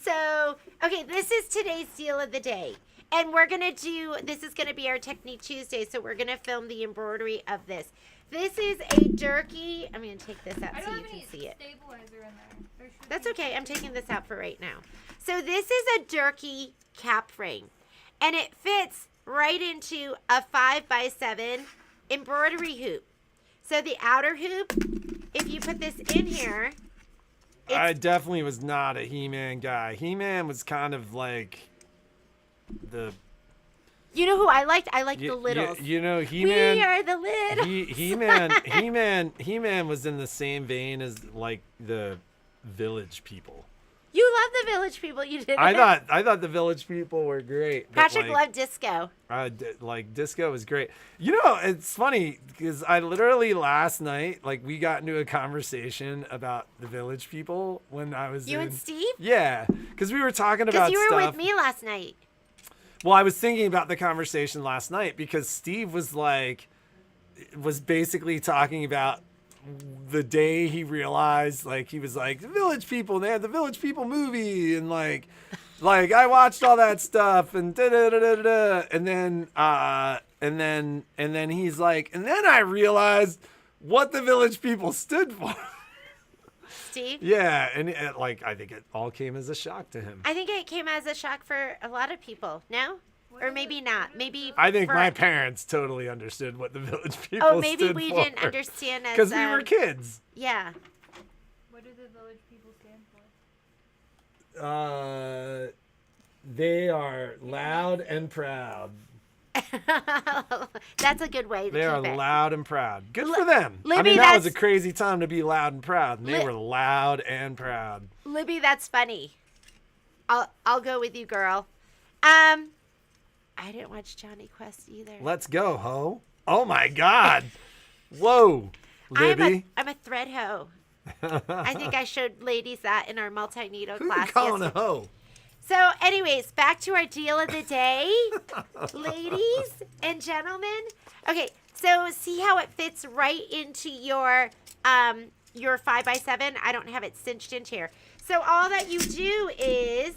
[SPEAKER 1] So, okay, this is today's deal of the day. And we're going to do, this is going to be our Technique Tuesday, so we're going to film the embroidery of this. This is a Durkee. I'm going to take this out
[SPEAKER 3] I
[SPEAKER 1] so
[SPEAKER 3] don't
[SPEAKER 1] you
[SPEAKER 3] have
[SPEAKER 1] can
[SPEAKER 3] any
[SPEAKER 1] see it.
[SPEAKER 3] stabilizer in there. There should
[SPEAKER 1] That's
[SPEAKER 3] be.
[SPEAKER 1] okay. I'm taking this out for right now. So this is a Durkee cap frame. And it fits right into a 5x7 embroidery hoop. So the outer hoop, if you put this in here,
[SPEAKER 2] I definitely was not a He-Man guy. He-Man was kind of like the
[SPEAKER 1] you know who I liked? I liked the littles.
[SPEAKER 2] You know, He-Man.
[SPEAKER 1] We are the littles.
[SPEAKER 2] He-Man was in the same vein as like the Village People.
[SPEAKER 1] You love the Village People. You did.
[SPEAKER 2] I thought the Village People were great. but,
[SPEAKER 1] Patrick
[SPEAKER 2] like,
[SPEAKER 1] loved disco.
[SPEAKER 2] like disco was great. You know, it's funny because I literally last night, like, we got into a conversation about the Village People when I was
[SPEAKER 1] You
[SPEAKER 2] in,
[SPEAKER 1] and Steve?
[SPEAKER 2] Yeah, because we were talking
[SPEAKER 1] Because
[SPEAKER 2] about
[SPEAKER 1] you were
[SPEAKER 2] stuff.
[SPEAKER 1] with me last night.
[SPEAKER 2] Well, I was thinking about the conversation last night because Steve was basically talking about the day he realized, like, he was like, the Village People, they had the Village People movie, and like I watched all that stuff, and and then he's like, and then I realized what the Village People stood for.
[SPEAKER 1] Steve?
[SPEAKER 2] Yeah, and like, I think it all came as a shock to him.
[SPEAKER 1] I think it came as a shock for a lot of people. No? Or maybe not. Maybe.
[SPEAKER 2] I think
[SPEAKER 1] for-
[SPEAKER 2] my parents totally understood what the Village People
[SPEAKER 1] Oh, maybe
[SPEAKER 2] stood
[SPEAKER 1] we
[SPEAKER 2] for.
[SPEAKER 1] didn't understand as.
[SPEAKER 2] Because we were kids.
[SPEAKER 1] Yeah.
[SPEAKER 3] What do the Village People stand for?
[SPEAKER 2] They are loud and proud.
[SPEAKER 1] That's a good way to
[SPEAKER 2] They are
[SPEAKER 1] keep it.
[SPEAKER 2] loud and proud. Good for them. I
[SPEAKER 1] Libby,
[SPEAKER 2] mean, that was a
[SPEAKER 1] that's-
[SPEAKER 2] crazy time to be loud and proud. And they
[SPEAKER 1] Li-
[SPEAKER 2] were loud and proud.
[SPEAKER 1] Libby, that's funny. I'll go with you, girl. I didn't watch Johnny Quest either.
[SPEAKER 2] Let's go, ho. Oh my God. Whoa, Libby.
[SPEAKER 1] I'm a thread hoe. I think I showed ladies that in our multi-needle
[SPEAKER 2] Who you
[SPEAKER 1] class.
[SPEAKER 2] calling a
[SPEAKER 1] yesterday.
[SPEAKER 2] hoe?
[SPEAKER 1] So, anyways, back to our deal of the day, ladies and gentlemen. Okay, so see how it fits right into your 5x7. I don't have it cinched into here. So all that you do is,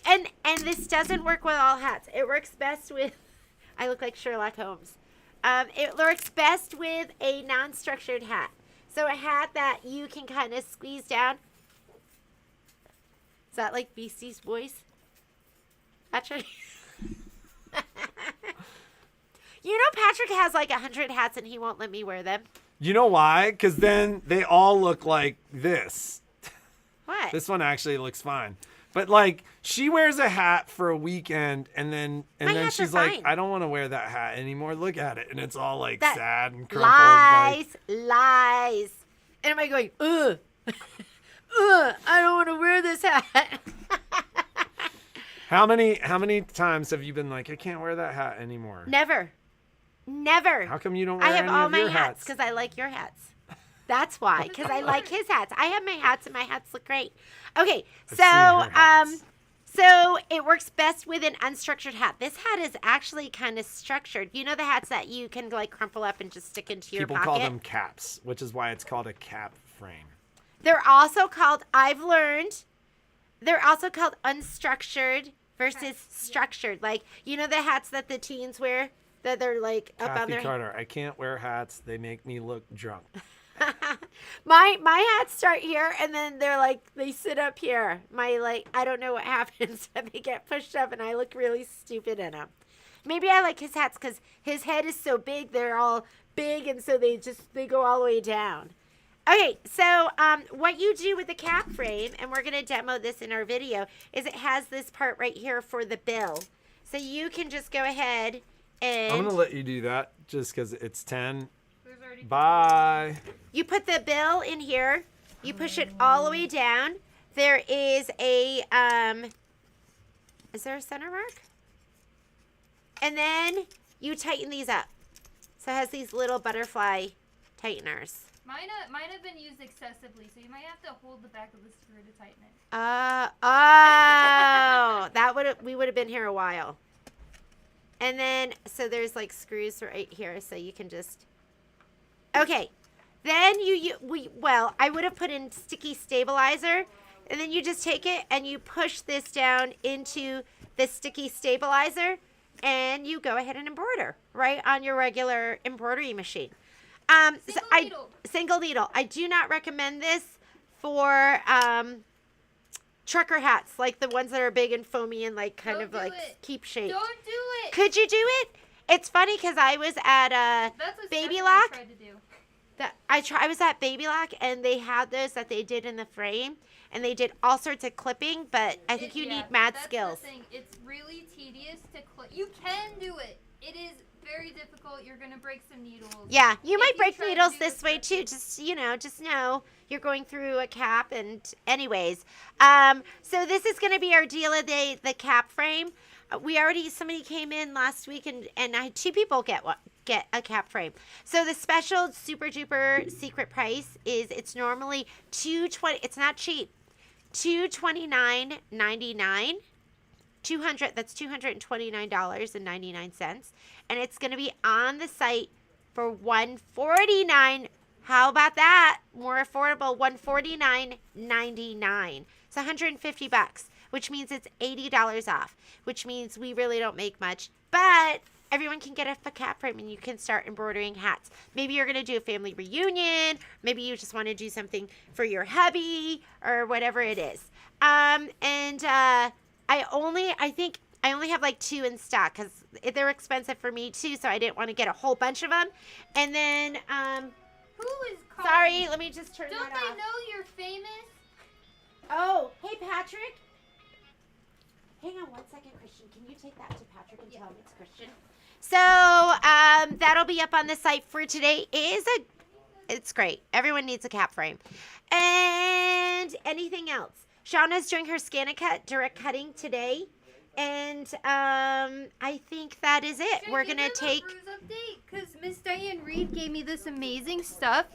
[SPEAKER 1] and this doesn't work with all hats. It works best with. I look like Sherlock Holmes. It works best with a non-structured hat. So a hat that you can kind of squeeze down. Is that like Beastie's voice? Patrick? You know Patrick has like 100 hats and he won't let me wear them.
[SPEAKER 2] You know why? Because then they all look like this.
[SPEAKER 1] What?
[SPEAKER 2] This one actually looks fine. But like, she wears a hat for a weekend and then
[SPEAKER 1] My hats are
[SPEAKER 2] she's like,
[SPEAKER 1] fine.
[SPEAKER 2] I don't want to wear that hat anymore. Look at it. And it's all like
[SPEAKER 1] That-
[SPEAKER 2] sad and crumpled. Like,
[SPEAKER 1] Lies. And am I going, ugh, I don't want to wear this hat.
[SPEAKER 2] how many times have you been like, I can't wear that hat anymore?
[SPEAKER 1] Never.
[SPEAKER 2] How come you don't wear
[SPEAKER 1] I have
[SPEAKER 2] any
[SPEAKER 1] all
[SPEAKER 2] of
[SPEAKER 1] my
[SPEAKER 2] your
[SPEAKER 1] hats
[SPEAKER 2] hats?
[SPEAKER 1] because I like your hats. That's why, because I like his hats. I have my hats and my hats look great. Okay,
[SPEAKER 2] I've
[SPEAKER 1] so
[SPEAKER 2] seen her hats.
[SPEAKER 1] so it works best with an unstructured hat. This hat is actually kind of structured. You know the hats that you can like crumple up and just stick into your
[SPEAKER 2] People
[SPEAKER 1] pocket?
[SPEAKER 2] call them caps, which is why it's called a cap frame.
[SPEAKER 1] They're also called, I've learned, they're also called unstructured versus structured. Like, you know the hats that the teens wear that they're like up on
[SPEAKER 2] Kathy
[SPEAKER 1] their
[SPEAKER 2] Carter, I can't wear hats. They make me look drunk.
[SPEAKER 1] My hats start here, and then they're like they sit up here. I don't know what happens, but they get pushed up, and I look really stupid in them. Maybe I like his hats because his head is so big. They're all big, and so they go all the way down. Okay, so what you do with the cap frame, and we're gonna demo this in our video, is it has this part right here for the bill. So you can just go ahead and
[SPEAKER 2] I'm gonna let you do that just because it's 10.
[SPEAKER 3] There's already
[SPEAKER 2] Bye.
[SPEAKER 1] you put the bill in here. You push it all the way down. There is a is there a center mark? And then you tighten these up. So it has these little butterfly tighteners.
[SPEAKER 3] Mine have been used excessively, so you might have to hold the back of the screw to tighten it.
[SPEAKER 1] We would have been here a while. And then so there's like screws right here, so you can just. Okay, then I would have put in sticky stabilizer, and then you just take it and you push this down into the sticky stabilizer, and you go ahead and embroider right on your regular embroidery machine. Single needle. I do not recommend this for trucker hats, like the ones that are big and foamy and like kind
[SPEAKER 3] Don't
[SPEAKER 1] of
[SPEAKER 3] do
[SPEAKER 1] like
[SPEAKER 3] it.
[SPEAKER 1] keep shape.
[SPEAKER 3] Don't do it.
[SPEAKER 1] Could you do it? It's funny because I was at
[SPEAKER 3] That's what
[SPEAKER 1] Baby
[SPEAKER 3] Stephanie
[SPEAKER 1] Lock.
[SPEAKER 3] tried to do.
[SPEAKER 1] I was at Baby Lock, and they had those that they did in the frame, and they did all sorts of clipping, but I think you need mad
[SPEAKER 3] that's
[SPEAKER 1] skills.
[SPEAKER 3] The thing. It's really tedious to clip. You can do it. It is very difficult. You're gonna break some needles.
[SPEAKER 1] Yeah, you
[SPEAKER 3] If
[SPEAKER 1] might
[SPEAKER 3] you
[SPEAKER 1] break
[SPEAKER 3] try to
[SPEAKER 1] needles
[SPEAKER 3] do
[SPEAKER 1] this
[SPEAKER 3] it
[SPEAKER 1] way too.
[SPEAKER 3] correctly.
[SPEAKER 1] Just know you're going through a cap. And anyways, so this is going to be our deal of the cap frame. Somebody came in last week and I had 2 people get a cap frame. So the special super duper secret price is it's normally $220. It's not cheap. $229.99. That's $229.99, and it's going to be on the site for $149. How about that? More affordable, $149.99. It's $150, which means it's $80 off, which means we really don't make much, but everyone can get a cap frame and you can start embroidering hats. Maybe you're going to do a family reunion. Maybe you just want to do something for your hubby or whatever it is. I think I only have like 2 in stock because they're expensive for me too, so I didn't want to get a whole bunch of them. And then,
[SPEAKER 3] Who is calling?
[SPEAKER 1] sorry, let me just turn
[SPEAKER 3] Don't
[SPEAKER 1] that
[SPEAKER 3] they
[SPEAKER 1] off.
[SPEAKER 3] know you're famous?
[SPEAKER 1] Oh, hey Patrick. Hang on one second, Christian. Can you take that to Patrick and tell him it's Christian? So that'll be up on the site for today. It's great. Everyone needs a cap frame. And anything else? Shauna's doing her Scan-A-Cut direct cutting today. And I think that is it. We're going to take...
[SPEAKER 3] Because Miss Diane Reed gave me this amazing stuff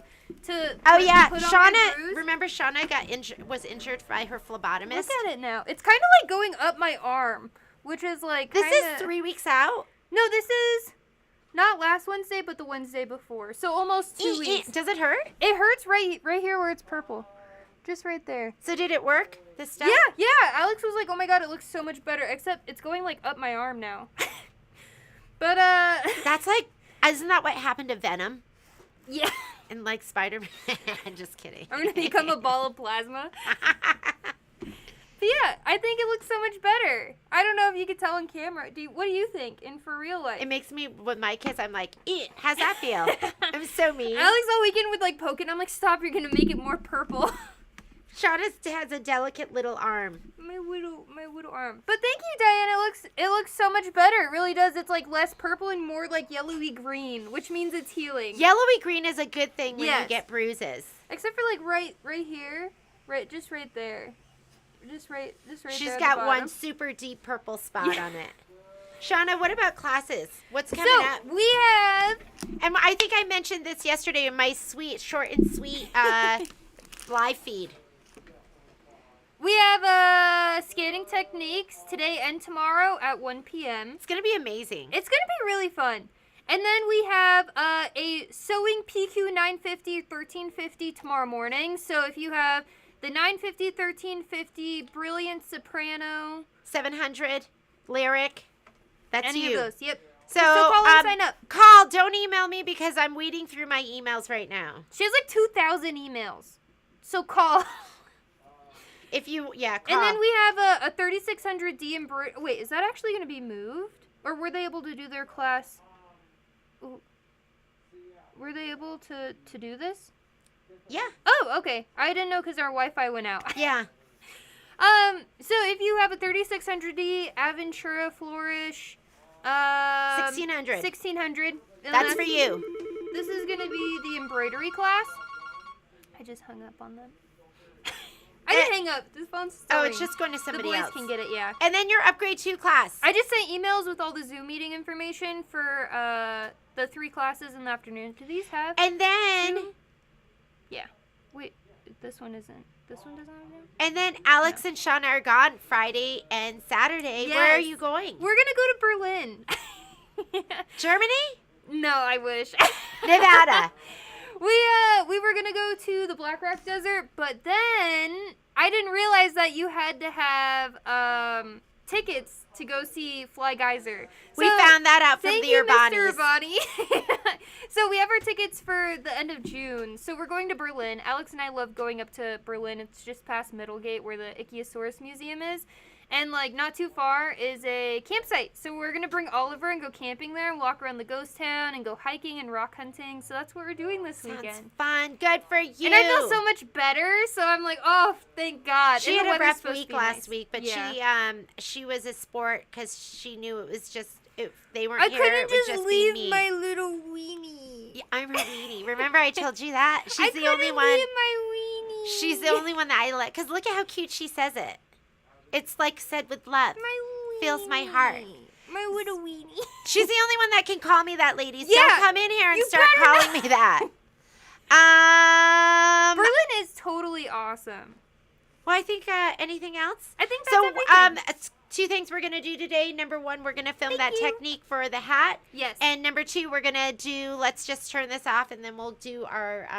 [SPEAKER 3] to
[SPEAKER 1] Oh, yeah.
[SPEAKER 3] put on my bruise.
[SPEAKER 1] Remember Shauna was injured by her phlebotomist?
[SPEAKER 3] Look at it now. It's kind of like going up my arm, which is like
[SPEAKER 1] This
[SPEAKER 3] kinda...
[SPEAKER 1] is 3 weeks out?
[SPEAKER 3] No, this is not last Wednesday, but the Wednesday before. So almost 2 weeks.
[SPEAKER 1] Does it hurt?
[SPEAKER 3] It hurts right here where it's purple. Just right there.
[SPEAKER 1] So did it work, this stuff?
[SPEAKER 3] Yeah. Alex was like, oh my god, it looks so much better. Except it's going like up my arm now. But,
[SPEAKER 1] That's like, isn't that what happened to Venom?
[SPEAKER 3] yeah.
[SPEAKER 1] And like Spider-Man? Just kidding.
[SPEAKER 3] I'm going to become a ball of plasma. But yeah, I think it looks so much better. I don't know if you could tell on camera. What do you think in for real life?
[SPEAKER 1] It makes me, with my kids, I'm like, how's that feel? I'm so mean.
[SPEAKER 3] Alex all weekend would like poke it, and I'm like, stop, you're going to make it more purple.
[SPEAKER 1] Shauna has a delicate little arm.
[SPEAKER 3] My little arm. But thank you, Diane. It looks so much better. It really does. It's like less purple and more like yellowy green, which means it's healing.
[SPEAKER 1] Yellowy green is a good thing when you
[SPEAKER 3] Yes.
[SPEAKER 1] get bruises.
[SPEAKER 3] Except for like right here, just right there, just right
[SPEAKER 1] She's
[SPEAKER 3] there at
[SPEAKER 1] got
[SPEAKER 3] the
[SPEAKER 1] one
[SPEAKER 3] bottom.
[SPEAKER 1] super deep purple spot on it. Shauna, what about classes? What's coming
[SPEAKER 3] So
[SPEAKER 1] up?
[SPEAKER 3] we have
[SPEAKER 1] And I think I mentioned this yesterday in my short and sweet live feed.
[SPEAKER 3] skating techniques today and tomorrow at 1 p.m.
[SPEAKER 1] It's going to be amazing.
[SPEAKER 3] It's going to be really fun. And then we have a sewing PQ 950 1350 tomorrow morning. So if you have the 950 1350 Brilliant Soprano,
[SPEAKER 1] 700 lyric. That's
[SPEAKER 3] any
[SPEAKER 1] you.
[SPEAKER 3] of those, yep.
[SPEAKER 1] So,
[SPEAKER 3] call and sign up.
[SPEAKER 1] Call. Don't email me because I'm weeding through my emails right now.
[SPEAKER 3] She has like 2,000 emails. So call.
[SPEAKER 1] If you, call.
[SPEAKER 3] And then we have a 3600D embroidery. Wait, is that actually going to be moved? Or were they able to do their class? Ooh. Were they able to do this?
[SPEAKER 1] Yeah.
[SPEAKER 3] Oh, okay. I didn't know because our Wi-Fi went out.
[SPEAKER 1] Yeah.
[SPEAKER 3] So if you have a 3600D Aventura Flourish,
[SPEAKER 1] 1600.
[SPEAKER 3] 1600.
[SPEAKER 1] That's for you.
[SPEAKER 3] This is gonna be the embroidery class. I just hung up on them. I didn't hang up. This phone's still
[SPEAKER 1] Oh, it's
[SPEAKER 3] ringing.
[SPEAKER 1] just going to somebody
[SPEAKER 3] The boys
[SPEAKER 1] else.
[SPEAKER 3] can get it, yeah.
[SPEAKER 1] And then your upgrade 2 class.
[SPEAKER 3] I just sent emails with all the Zoom meeting information for the 3 classes in the afternoon. Do these have?
[SPEAKER 1] And then,
[SPEAKER 3] Zoom? Yeah. Wait, this one isn't. This one doesn't have Zoom?
[SPEAKER 1] and then Alex and Shauna are gone Friday and Saturday. Where are
[SPEAKER 3] Yes.
[SPEAKER 1] you going?
[SPEAKER 3] We're gonna go to Berlin.
[SPEAKER 1] Germany?
[SPEAKER 3] No, I wish.
[SPEAKER 1] Nevada.
[SPEAKER 3] We were gonna go to the Black Rock Desert, but then I didn't realize that you had to have tickets to go see Fly Geyser.
[SPEAKER 1] We
[SPEAKER 3] So,
[SPEAKER 1] found that out from
[SPEAKER 3] thank
[SPEAKER 1] the
[SPEAKER 3] you,
[SPEAKER 1] Urbanis.
[SPEAKER 3] Mr. Urbani. So we have our tickets for the end of June. So we're going to Berlin. Alex and I love going up to Berlin. It's just past Middlegate where the Ichthyosaurus Museum is. And, like, not too far is a campsite. So we're going to bring Oliver and go camping there and walk around the ghost town and go hiking and rock hunting. So that's what we're doing this
[SPEAKER 1] Sounds
[SPEAKER 3] weekend.
[SPEAKER 1] fun. Good for you.
[SPEAKER 3] And I feel so much better. So I'm like, oh, thank God.
[SPEAKER 1] She
[SPEAKER 3] And the
[SPEAKER 1] had a
[SPEAKER 3] weather's
[SPEAKER 1] rough
[SPEAKER 3] supposed to
[SPEAKER 1] week
[SPEAKER 3] be
[SPEAKER 1] last
[SPEAKER 3] nice.
[SPEAKER 1] week, but
[SPEAKER 3] Yeah.
[SPEAKER 1] she was a sport because she knew it was just, if they weren't
[SPEAKER 3] I
[SPEAKER 1] here,
[SPEAKER 3] couldn't
[SPEAKER 1] it would just
[SPEAKER 3] leave
[SPEAKER 1] be me.
[SPEAKER 3] my little weenie.
[SPEAKER 1] Yeah, I'm her weenie. Remember I told you that?
[SPEAKER 3] I
[SPEAKER 1] She's the
[SPEAKER 3] couldn't
[SPEAKER 1] only one.
[SPEAKER 3] leave my weenie.
[SPEAKER 1] She's the only one that I let. Because look at how cute she says it. It's like said with love.
[SPEAKER 3] My weenie.
[SPEAKER 1] Feels my heart.
[SPEAKER 3] My little weenie.
[SPEAKER 1] She's the only one that can call me that, ladies.
[SPEAKER 3] Yeah,
[SPEAKER 1] Don't come in here and
[SPEAKER 3] you
[SPEAKER 1] start
[SPEAKER 3] better
[SPEAKER 1] calling me that.
[SPEAKER 3] Berlin is totally awesome.
[SPEAKER 1] Well, I think anything else?
[SPEAKER 3] I think that's
[SPEAKER 1] So,
[SPEAKER 3] everything.
[SPEAKER 1] it's 2 things we're gonna do today. Number 1, we're gonna film
[SPEAKER 3] Thank
[SPEAKER 1] that
[SPEAKER 3] you.
[SPEAKER 1] technique for the hat,
[SPEAKER 3] Yes.
[SPEAKER 1] and number 2, we're gonna do. Let's just turn this off, and then we'll do our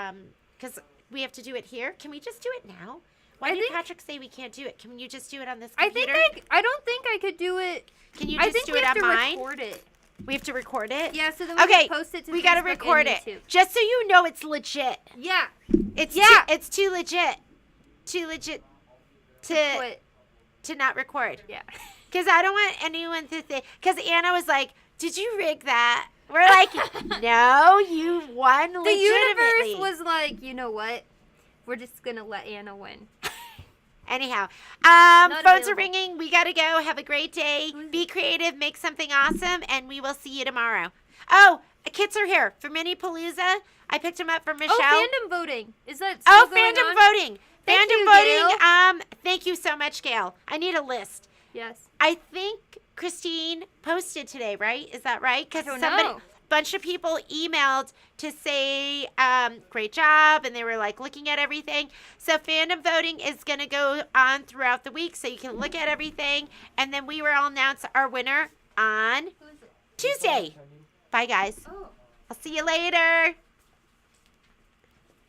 [SPEAKER 1] because we have to do it here. Can we just do it now? Why
[SPEAKER 3] I
[SPEAKER 1] did
[SPEAKER 3] think-
[SPEAKER 1] Patrick say we can't do it? Can you just do it on this
[SPEAKER 3] I
[SPEAKER 1] computer?
[SPEAKER 3] think I don't think I could do it.
[SPEAKER 1] Can you
[SPEAKER 3] I
[SPEAKER 1] just
[SPEAKER 3] think
[SPEAKER 1] do
[SPEAKER 3] we
[SPEAKER 1] it
[SPEAKER 3] have
[SPEAKER 1] on
[SPEAKER 3] to
[SPEAKER 1] mine?
[SPEAKER 3] record it.
[SPEAKER 1] We have to record it.
[SPEAKER 3] Yeah, so then we
[SPEAKER 1] Okay,
[SPEAKER 3] can post it to
[SPEAKER 1] we gotta
[SPEAKER 3] Facebook
[SPEAKER 1] record
[SPEAKER 3] and
[SPEAKER 1] it,
[SPEAKER 3] YouTube.
[SPEAKER 1] just so you know it's legit.
[SPEAKER 3] Yeah.
[SPEAKER 1] It's
[SPEAKER 3] Yeah.
[SPEAKER 1] it's too legit to
[SPEAKER 3] Quit.
[SPEAKER 1] to not record.
[SPEAKER 3] Yeah.
[SPEAKER 1] Because I don't want anyone to think. Because Anna was like, "Did you rig that?" We're like, "No, you won
[SPEAKER 3] The
[SPEAKER 1] legitimately."
[SPEAKER 3] universe was like, you know what? We're just gonna let Anna win.
[SPEAKER 1] Anyhow,
[SPEAKER 3] Not
[SPEAKER 1] phones are
[SPEAKER 3] available.
[SPEAKER 1] ringing. We gotta go. Have a great day. Be creative. Make something awesome, and we will see you tomorrow. Oh, kits are here for Mini Palooza. I picked them up for Michelle.
[SPEAKER 3] Oh, fandom voting. Is that still
[SPEAKER 1] Oh,
[SPEAKER 3] going
[SPEAKER 1] fandom
[SPEAKER 3] on?
[SPEAKER 1] voting.
[SPEAKER 3] Thank
[SPEAKER 1] Fandom
[SPEAKER 3] you,
[SPEAKER 1] voting.
[SPEAKER 3] Gail.
[SPEAKER 1] Thank you so much, Gail. I need a list.
[SPEAKER 3] Yes.
[SPEAKER 1] I think Christine posted today, right? Is that right? Because
[SPEAKER 3] don't
[SPEAKER 1] somebody,
[SPEAKER 3] know.
[SPEAKER 1] bunch of people emailed to say great job, and they were like looking at everything. So fandom voting is going to go on throughout the week, so you can look at everything, and then we will announce our winner on
[SPEAKER 3] Who is it?
[SPEAKER 1] Tuesday. Bye, guys.
[SPEAKER 3] Oh.
[SPEAKER 1] I'll see you later.